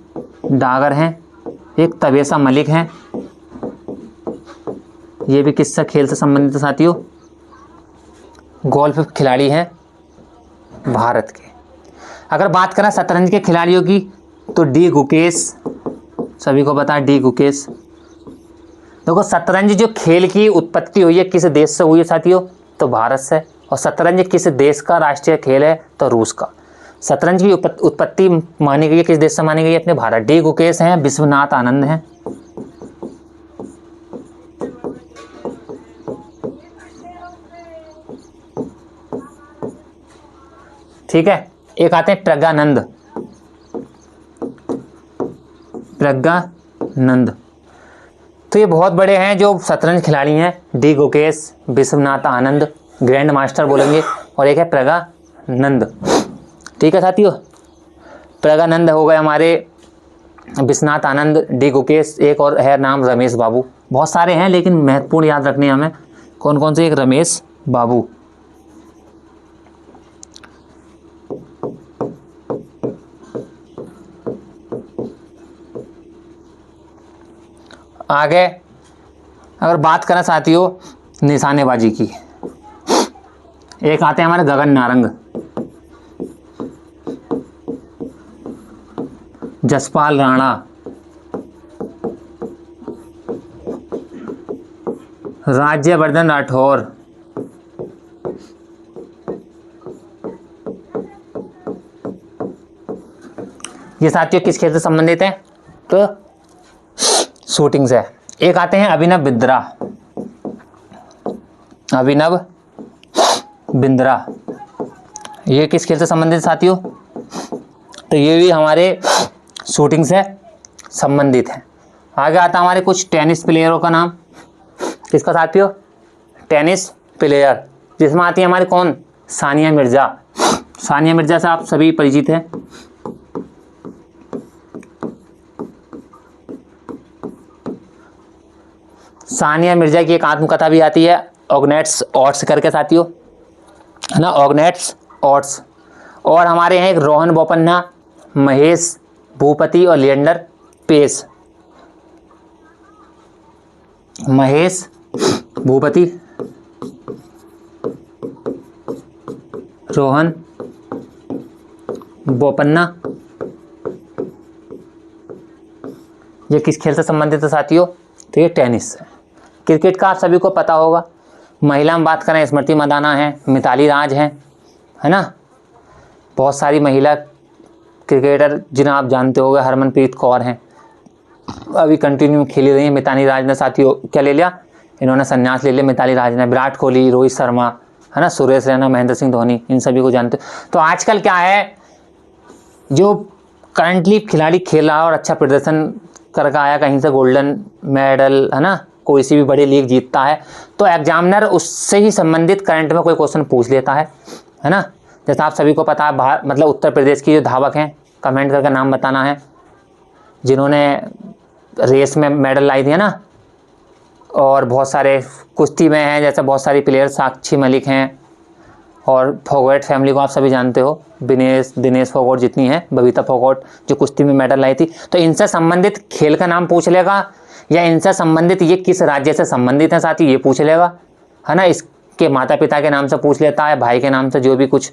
डागर हैं। एक तबेसा मलिक हैं, ये भी किससे खेल से संबंधित है साथियों? गोल्फ खिलाड़ी हैं भारत के। अगर बात करें शतरंज के खिलाड़ियों की तो डी गुकेश, सभी को पता है डी गुकेश। देखो शतरंज जो खेल की उत्पत्ति हुई है किस देश से हुई है साथियों? तो भारत से। और शतरंज किस देश का राष्ट्रीय खेल है? तो रूस का। शतरंज की उत्पत्ति मानी गई है किस देश से मानी गई है? अपने भारत। डी गुकेश हैं, विश्वनाथ आनंद हैं। ठीक है, एक आते हैं प्रज्ञानंद, प्रज्ञानंद। तो ये बहुत बड़े हैं जो शतरंज खिलाड़ी हैं। D Gukesh, Vishwanath Anand, grand master बोलेंगे, और एक है प्रज्ञानंद। ठीक है साथियों, प्रज्ञानंद हो गए हमारे, विश्वनाथ आनंद, डी गुकेश, एक और है नाम रमेश बाबू। बहुत सारे हैं लेकिन महत्वपूर्ण याद रखने हमें कौन कौन से? एक रमेश बाबू। आगे अगर बात करें साथियों निशानेबाजी की, एक आते हैं हमारे गगन नारंग, जसपाल राणा, राज्यवर्धन राठौर, ये साथियों किस खेल से संबंधित हैं? तो शूटिंग से। एक आते हैं अभिनव बिंद्रा, अभिनव बिंद्रा, ये किस खेल से संबंधित साथियों? तो ये भी हमारे शूटिंग से संबंधित है। आगे आता हमारे कुछ टेनिस प्लेयरों का नाम, किसका साथियों? टेनिस प्लेयर, जिसमें आती है हमारे कौन? सानिया मिर्जा। सानिया मिर्जा से आप सभी परिचित हैं। सानिया मिर्जा की एक आत्मकथा भी आती है, ऑग्नेट्स ऑट्स करके साथियों, है ना, ऑग्नेट्स ऑट्स। और हमारे हैं एक रोहन बोपन्ना, महेश भूपति और लिएंडर पेस। महेश भूपति, रोहन बोपन्ना, ये किस खेल से संबंधित है साथियों? तो ये टेनिस है। क्रिकेट का आप सभी को पता होगा। महिला में बात करें, स्मृति मंदाना है, मिताली राज हैं, है ना, बहुत सारी महिला क्रिकेटर जिन्हें आप जानते होंगे, हरमनप्रीत कौर हैं, अभी कंटिन्यू खेली रही हैं। मिताली राज ने साथियों क्या ले लिया? इन्होंने संन्यास ले लिया मिताली राज ने। विराट कोहली, रोहित शर्मा, है ना, सुरेश रैना, महेंद्र सिंह धोनी, इन सभी को जानते हो। तो आजकल क्या है, जो करंटली खिलाड़ी खेल रहा है और अच्छा प्रदर्शन करके आया, कहीं से गोल्डन मेडल, है ना, कोई सी भी बड़ी लीग जीतता है, तो एग्जामिनर उससे ही संबंधित करंट में कोई क्वेश्चन पूछ लेता है ना। जैसे आप सभी को पता है, मतलब उत्तर प्रदेश की जो धावक हैं, कमेंट करके नाम बताना है, जिन्होंने रेस में मेडल लाई थी, है ना। और बहुत सारे कुश्ती में हैं, जैसे बहुत सारी प्लेयर, साक्षी मलिक हैं, और फोगोट फैमिली को आप सभी जानते हो, दिनेश फोगोट जितनी है, बबीता फोगोट जो कुश्ती में मेडल लाई थी। तो इनसे संबंधित खेल का नाम पूछ लेगा, या इनसे संबंधित ये किस राज्य से संबंधित है साथी, ये पूछ लेगा, है ना। इसके माता पिता के नाम से पूछ लेता है, भाई के नाम से, जो भी कुछ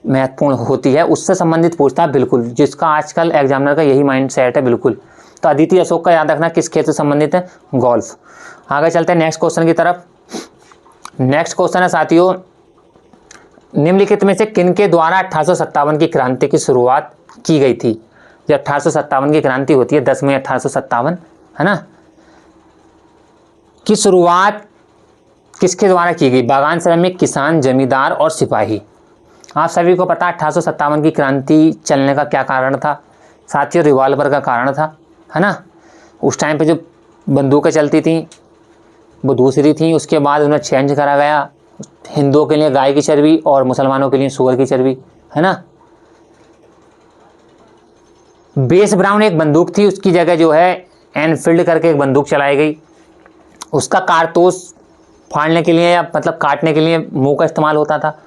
महत्वपूर्ण होती है उससे संबंधित पूछता है, बिल्कुल, जिसका आजकल एग्जामिनर का यही माइंड सेट है, बिल्कुल। तो अदिति अशोक का याद रखना, किस खेल से संबंधित है? गोल्फ। आगे चलते हैं नेक्स्ट क्वेश्चन की तरफ। नेक्स्ट क्वेश्चन है साथियों, निम्नलिखित में से किनके द्वारा 1857 की क्रांति की शुरुआत की गई थी? जब 1857 की क्रांति होती है 10 मई 1857, है ना, की शुरुआत किसके द्वारा की गई? बागान श्रमिक, किसान, जमींदार और सिपाही। आप सभी को पता 1857 की क्रांति चलने का क्या कारण था साथियों? रिवॉल्वर का कारण था, है ना। उस टाइम पे जो बंदूकें चलती थी वो दूसरी थी, उसके बाद उन्हें चेंज करा गया, हिंदुओं के लिए गाय की चर्बी और मुसलमानों के लिए सूअर की चर्बी, है ना। बेस ब्राउन एक बंदूक थी, उसकी जगह जो है एनफील्ड करके एक बंदूक चलाई गई। उसका कारतूस फाड़ने के लिए या मतलब काटने के लिए मुंह का इस्तेमाल होता था,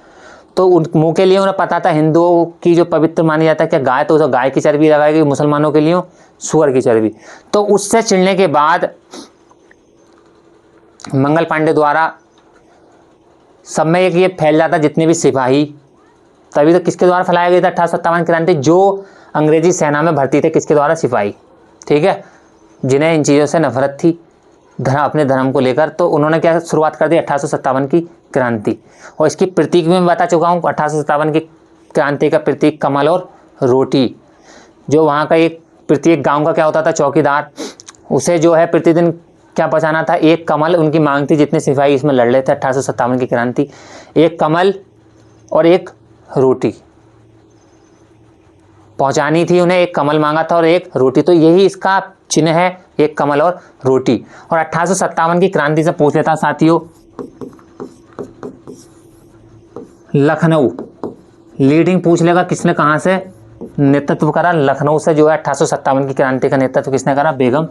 तो उन मुंह के लिए उन्हें पता था हिंदुओं की जो पवित्र मानी जाता है कि गाय, तो उसे गाय की चर्बी लगाई गई, मुसलमानों के लिए सूअर की चर्बी। तो उससे चिढ़ने के बाद मंगल पांडे द्वारा सब में एक ये फैल जाता, जितने भी सिपाही, तभी तो किसके द्वारा फैलाया गया था 1857 क्रांति? जो अंग्रेजी सेना में भर्ती थे, किसके द्वारा? सिपाही, ठीक है, जिन्हें इन चीज़ों से नफरत थी अपने धर्म को लेकर। तो उन्होंने क्या शुरुआत कर दी? 1857 की क्रांति। और इसकी प्रतीक भी मैं बता चुका हूँ। 1857 की क्रांति का प्रतीक कमल और रोटी। जो वहाँ का एक प्रत्येक गांव का क्या होता था? चौकीदार, उसे जो है प्रतिदिन क्या पहुँचाना था? एक कमल। उनकी मांग थी, जितने सिपाही इसमें लड़ रहे थे 1857 की क्रांति, एक कमल और एक रोटी पहुँचानी थी उन्हें। एक कमल मांगा था और एक रोटी, तो यही इसका चिन्ह है, एक कमल और रोटी। और 1857 की क्रांति से पूछ लेता साथियों, लखनऊ लीडिंग पूछ लेगा, किसने कहाँ से नेतृत्व करा? लखनऊ से जो है 1857 की क्रांति का नेतृत्व किसने करा? बेगम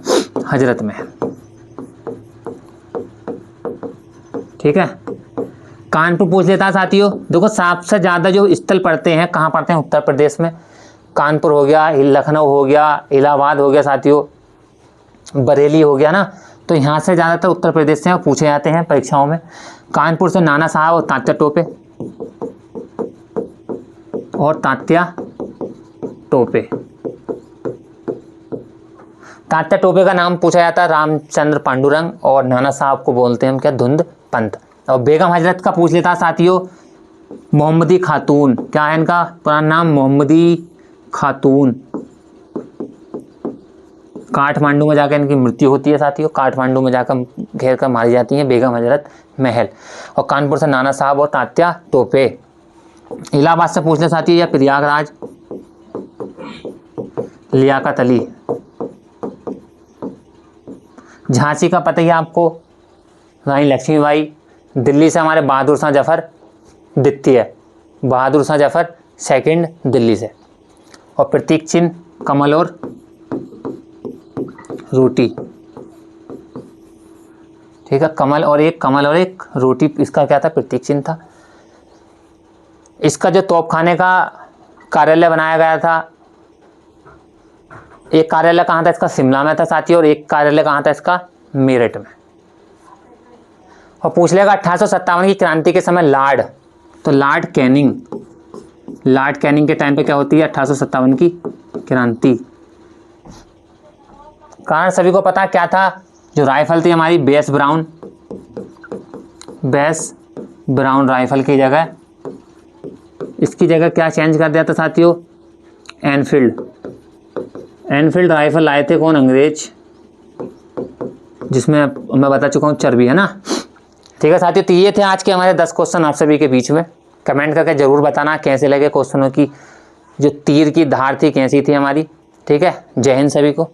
हजरत महल, ठीक है। कानपुर पूछ लेता साथियों। देखो सबसे ज़्यादा जो स्थल पड़ते हैं, कहाँ पड़ते हैं? उत्तर प्रदेश में। कानपुर हो गया, लखनऊ हो गया, इलाहाबाद हो गया साथियों, बरेली हो गया ना। तो यहाँ से ज़्यादातर उत्तर प्रदेश से पूछे जाते हैं परीक्षाओं में। कानपुर से नाना साहब और तात्या टोपे, और तात्या टोपे। तात्या टोपे का नाम पूछा जाता है रामचंद्र पांडुरंग, और नाना साहब को बोलते हैं हम क्या? धुंध पंत। और बेगम हजरत का पूछ लेता साथियों, मोहम्मदी खातून। क्या है इनका पुराना नाम? मोहम्मदी खातून। काठमांडू में जाकर इनकी मृत्यु होती है साथियों, काठमांडू में जाकर घेर कर मारी जाती हैं बेगम हजरत महल। और कानपुर से नाना साहब और तात्या टोपे। इलाहाबाद से पूछ ले साथियों, या प्रयागराज? लियाकत अली। झांसी का पता ही आपको, रानी लक्ष्मीबाई। दिल्ली से हमारे बहादुर शाह जफर द्वितीय, बहादुर शाह जफर सेकंड दिल्ली से। और प्रतीक चिन्ह कमल और रोटी, ठीक है, कमल और एक रोटी, इसका क्या था? प्रतीक चिन्ह था। इसका जो तोपखाने का कार्यालय बनाया गया था, एक कार्यालय कहाँ था इसका? शिमला में था साथियों, और एक कार्यालय कहाँ था इसका? मेरठ में। और पूछ लेगा 1857 की क्रांति के समय लॉर्ड, तो लॉर्ड कैनिंग के टाइम पे क्या होती है? 1857 की क्रांति। कारण सभी को पता क्या था? जो राइफल थी हमारी बेस ब्राउन राइफल की जगह, इसकी जगह क्या चेंज कर दिया था साथियों? एनफील्ड राइफल लाए थे कौन? अंग्रेज, जिसमें मैं बता चुका हूँ चर्बी, है ना। ठीक है साथियों, तो ये थे आज के हमारे 10 क्वेश्चन आप सभी के बीच में। कमेंट करके ज़रूर बताना कैसे लगे क्वेश्चनों की, जो तीर की धार थी कैसी थी हमारी। ठीक है, जय हिंद सभी को।